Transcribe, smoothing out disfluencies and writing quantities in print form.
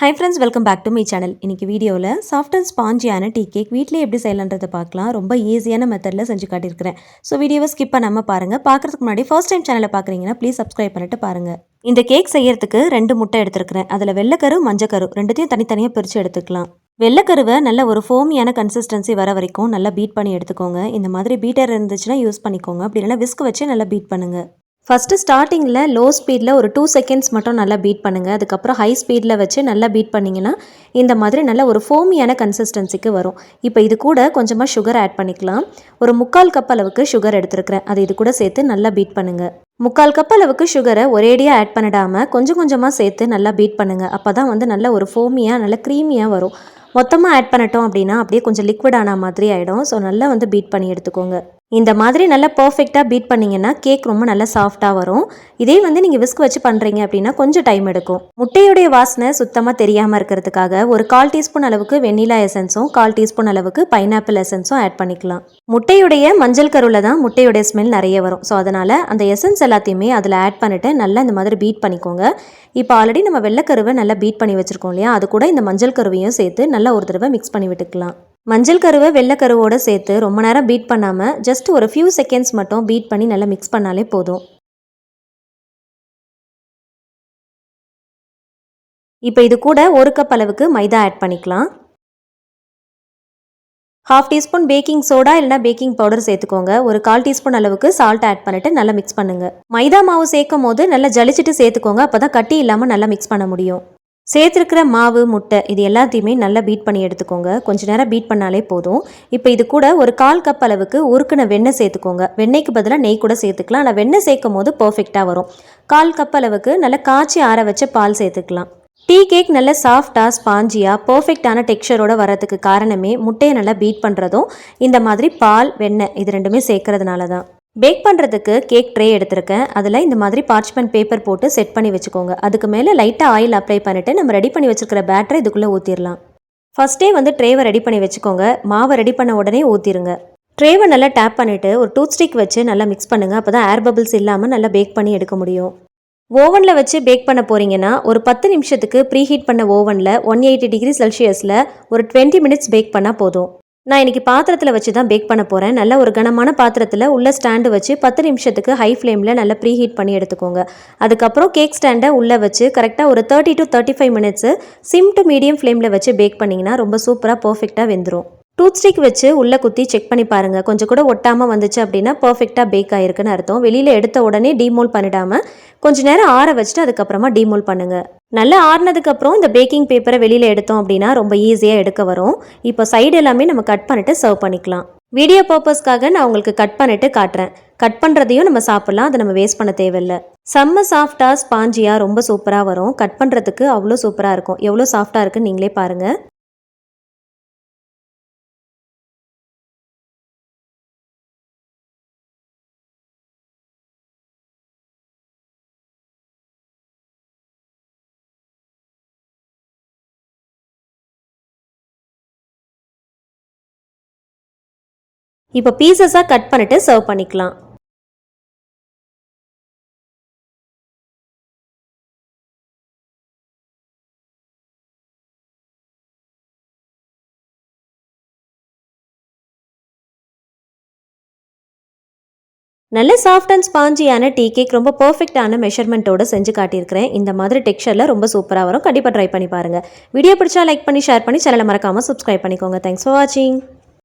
Hi friends, welcome back to my channel. இன்னைக்கு வீடியோவில் soft and ஸ்பாஞ்சியான tea cake வீட்டிலே எப்படி செய்யலான்றதை பார்க்கலாம். ரொம்ப ஈஸியான மெத்தடில் செஞ்சு காட்டியிருக்கிறேன். ஸோ வீடியோவை ஸ்கிப் பண்ணாமல் பாருங்கள். பார்க்குறதுக்கு முன்னாடி ஃபர்ஸ்ட் டைம் சேனலை பார்க்குறீங்கன்னா ப்ளீஸ் சப்ஸ்கிரைப் பண்ணிட்டு பாருங்கள். இந்த கேக் செய்யறதுக்கு 2 முட்டை எடுத்துருக்கிறேன். அதில் வெள்ளைக்கரு மஞ்சக்கரு ரெண்டுத்தையும் தனித்தனியாக பிரித்து எடுத்துக்கலாம். வெள்ளைக்கருவை நல்ல ஒரு ஃபோமியான கன்சிஸ்டன்சி வர வரைக்கும் நல்லா பீட் பண்ணி எடுத்துக்கோங்க. இந்த மாதிரி பீட்டர் இருந்துச்சுன்னா யூஸ் பண்ணிக்கோங்க. அப்படி இல்லைனா விஸ்க் வச்சு நல்லா பீட் பண்ணுங்கள். ஃபஸ்ட்டு ஸ்டார்டிங்கில் லோ ஸ்பீடில் ஒரு 2 செகண்ட்ஸ் மட்டும் நல்லா பீட் பண்ணுங்கள். அதுக்கப்புறம் ஹை ஸ்பீடில் வச்சு நல்லா பீட் பண்ணிங்கன்னா இந்த மாதிரி நல்ல ஒரு ஃபோமியான கன்சிஸ்டன்சிக்கு வரும். இப்போ இது கூட கொஞ்சமாக சுகர் ஆட் பண்ணிக்கலாம். ஒரு 3/4 கப் அளவுக்கு சுகர் எடுத்துருக்கிறேன். அது இது கூட சேர்த்து நல்லா பீட் பண்ணுங்கள். 3/4 கப் அளவுக்கு சுகரை ஒரேடியாக ஆட் பண்ணிடாமல் கொஞ்சம் கொஞ்சமாக சேர்த்து நல்லா பீட் பண்ணுங்கள். அப்போ தான் நல்ல ஒரு ஃபோமியாக நல்ல க்ரீமியாக வரும். மொத்தமாக ஆட் பண்ணிட்டோம் அப்படின்னா அப்படியே கொஞ்சம் லிக்விட் ஆன மாதிரி ஆகிடும். ஸோ நல்லா பீட் பண்ணி எடுத்துக்கோங்க. இந்த மாதிரி நல்லா பர்ஃபெக்டாக பீட் பண்ணிங்கன்னா கேக் ரொம்ப நல்லா சாஃப்டாக வரும். இதே நீங்கள் விஸ்க் வச்சு பண்ணுறீங்க அப்படின்னா கொஞ்சம் டைம் எடுக்கும். முட்டையுடைய வாசனை சுத்தமாக தெரியாமல் இருக்கிறதுக்காக ஒரு 1/4 டீஸ்பூன் அளவுக்கு வெண்ணிலா எசன்ஸும் 1/4 டீஸ்பூன் அளவுக்கு பைனாப்பிள் எசன்ஸும் ஆட் பண்ணிக்கலாம். முட்டையுடைய மஞ்சள் கருவில் தான் முட்டையுடைய ஸ்மெல் நிறைய வரும். ஸோ அதனால் அந்த எசன்ஸ் எல்லாத்தையுமே அதில் ஆட் பண்ணிவிட்டு நல்லா இந்த மாதிரி பீட் பண்ணிக்கோங்க. இப்போ ஆல்ரெடி நம்ம வெள்ளைக்கருவை நல்லா பீட் பண்ணி வச்சுருக்கோம் இல்லையா, அது கூட இந்த மஞ்சள் கருவையும் சேர்த்து நல்லா ஒரு தடவை மிக்ஸ் பண்ணி விட்டுக்கலாம். மஞ்சள் கருவை வெள்ளைக்கருவோடு சேர்த்து ரொம்ப நேரம் பீட் பண்ணாமல் ஜஸ்ட் ஒரு ஃபியூ செகண்ட்ஸ் மட்டும் பீட் பண்ணி நல்லா மிக்ஸ் பண்ணாலே போதும். இப்போ இது கூட 1 கப் அளவுக்கு மைதா ஆட் பண்ணிக்கலாம். 1/2 டீஸ்பூன் பேக்கிங் சோடா இல்லைனா பேக்கிங் பவுடர் சேர்த்துக்கோங்க. ஒரு 1/4 டீஸ்பூன் அளவுக்கு சால்ட் ஆட் பண்ணிட்டு நல்லா மிக்ஸ் பண்ணுங்க. மைதா மாவு சேர்க்கும் போது நல்லா ஜலிச்சிட்டு சேர்த்துக்கோங்க. அப்போ தான் கட்டி இல்லாமல் நல்லா மிக்ஸ் பண்ண முடியும். சேர்த்துருக்கிற மாவு முட்டை இது எல்லாத்தையுமே நல்லா பீட் பண்ணி எடுத்துக்கோங்க. கொஞ்சம் நேரம் பீட் பண்ணாலே போதும். இப்போ இது கூட ஒரு 1/4 கப் அளவுக்கு உருக்குன வெண்ணெய் சேர்த்துக்கோங்க. வெண்ணெய்க்கு பதிலாக நெய் கூட சேர்த்துக்கலாம். ஆனால் வெண்ணெய் சேர்க்கும் போது பர்ஃபெக்டாக வரும். 1/4 கப் அளவுக்கு நல்லா காய்ச்சி ஆற வச்ச பால் சேர்த்துக்கலாம். டீ கேக் நல்ல சாஃப்டாக ஸ்பாஞ்சியாக பர்ஃபெக்டான டெக்ஸ்சரோடு வரதுக்கு காரணமே முட்டையை நல்லா பீட் பண்ணுறதும் இந்த மாதிரி பால் வெண்ணெய் இது ரெண்டுமே சேர்க்கறதுனால தான். பேக் பண்ணுறதுக்கு கேக் ட்ரே எடுத்திருக்கேன். அதில் இந்த மாதிரி பார்ச்மெண்ட் பேப்பர் போட்டு செட் பண்ணி வச்சுக்கோங்க. அதுக்கு மேலே லைட்டாக ஆயில் அப்ளை பண்ணிவிட்டு நம்ம ரெடி பண்ணி வச்சுருக்கிற பேட்டரை இதுக்குள்ளே ஊற்றிடலாம். ஃபஸ்ட்டே ட்ரேவை ரெடி பண்ணி வச்சுக்கோங்க. மாவை ரெடி பண்ண உடனே ஊற்றிடுங்க. ட்ரேவை நல்லா டேப் பண்ணிவிட்டு ஒரு டூத் ஸ்டிக் வச்சு நல்லா மிக்ஸ் பண்ணுங்கள். அப்போ தான் ஏர் பபிள்ஸ் இல்லாமல் நல்லா பேக் பண்ணி எடுக்க முடியும். ஓவனில் வச்சு பேக் பண்ண போகிறீங்கன்னா ஒரு 10 நிமிஷத்துக்கு ப்ரீஹீட் பண்ண ஓவனில் 180 டிகிரி செல்சியஸில் ஒரு 20 மினிட்ஸ் பேக் பண்ணால் போதும். நான் இன்றைக்கி பாத்திரத்தில் வச்சு தான் பேக் பண்ண போகிறேன். நல்ல ஒரு கனமான பாத்திரத்தில் உள்ள ஸ்டாண்டு வச்சு 10 நிமிஷத்துக்கு ஹை ஃப்ளேமில் நல்லா ப்ரீஹீட் பண்ணி எடுத்துக்கோங்க. அதுக்கப்புறம் கேக் ஸ்டாண்டை உள்ளே வச்சு கரெக்டாக ஒரு 30 to 35 minutes sim to medium ஃப்ளேமில் வச்சு பேக் பண்ணிங்கன்னா ரொம்ப சூப்பராக பர்ஃபெக்டாக வெந்துடும். டூத் ஸ்டிக் வச்சு உள்ளே குத்தி செக் பண்ணி பாருங்கள். கொஞ்சம் கூட ஒட்டாமல் வந்துச்சு அப்படின்னா பர்ஃபெக்டாக பேக் ஆகிருக்குன்னு அர்த்தம். வெளியில் எடுத்த உடனே டீமோல் பண்ணிடாமல் கொஞ்சம் நேரம் ஆற வச்சுட்டு அதுக்கப்புறமா டீமோல் பண்ணுங்கள். நல்லா ஆறினதுக்கப்புறம் இந்த பேக்கிங் பேப்பரை வெளியில் எடுத்தோம் அப்படின்னா ரொம்ப ஈஸியாக எடுக்க வரும். இப்போ சைடு எல்லாமே நம்ம கட் பண்ணிவிட்டு சர்வ் பண்ணிக்கலாம். வீடியோ பர்பஸ்க்காக நான் உங்களுக்கு கட் பண்ணிவிட்டு காட்டுறேன். கட் பண்ணுறதையும் நம்ம சாப்பிட்லாம். அதை நம்ம வேஸ்ட் பண்ண தேவையில்லை. செம்ம சாஃப்டாக ஸ்பாஞ்சியாக ரொம்ப சூப்பராக வரும். கட் பண்ணுறதுக்கு அவ்வளோ சூப்பராக இருக்கும். எவ்வளோ சாஃப்டாக இருக்குன்னு நீங்களே பாருங்கள். இப்போ பீசஸாக கட் பண்ணிட்டு சர்வ் பண்ணிக்கலாம். நல்ல சாஃப்ட் அண்ட் ஸ்பாஞ்சியான டீ கேக் ரொம்ப பர்ஃபெக்டான மெஷர்மெண்ட்டோட செஞ்சு காட்டியிருக்கிறேன். இந்த மாதிரி டெக்ஸ்சரில் ரொம்ப சூப்பராக வரும். கண்டிப்பாக ட்ரை பண்ணி பாருங்கள். வீடியோ பிடிச்சா லைக் பண்ணி ஷேர் பண்ணி சேனலை மறக்காமல் சப்ஸ்கிரைப் பண்ணிக்கோங்க. தேங்க்ஸ் ஃபார் வாட்சிங்.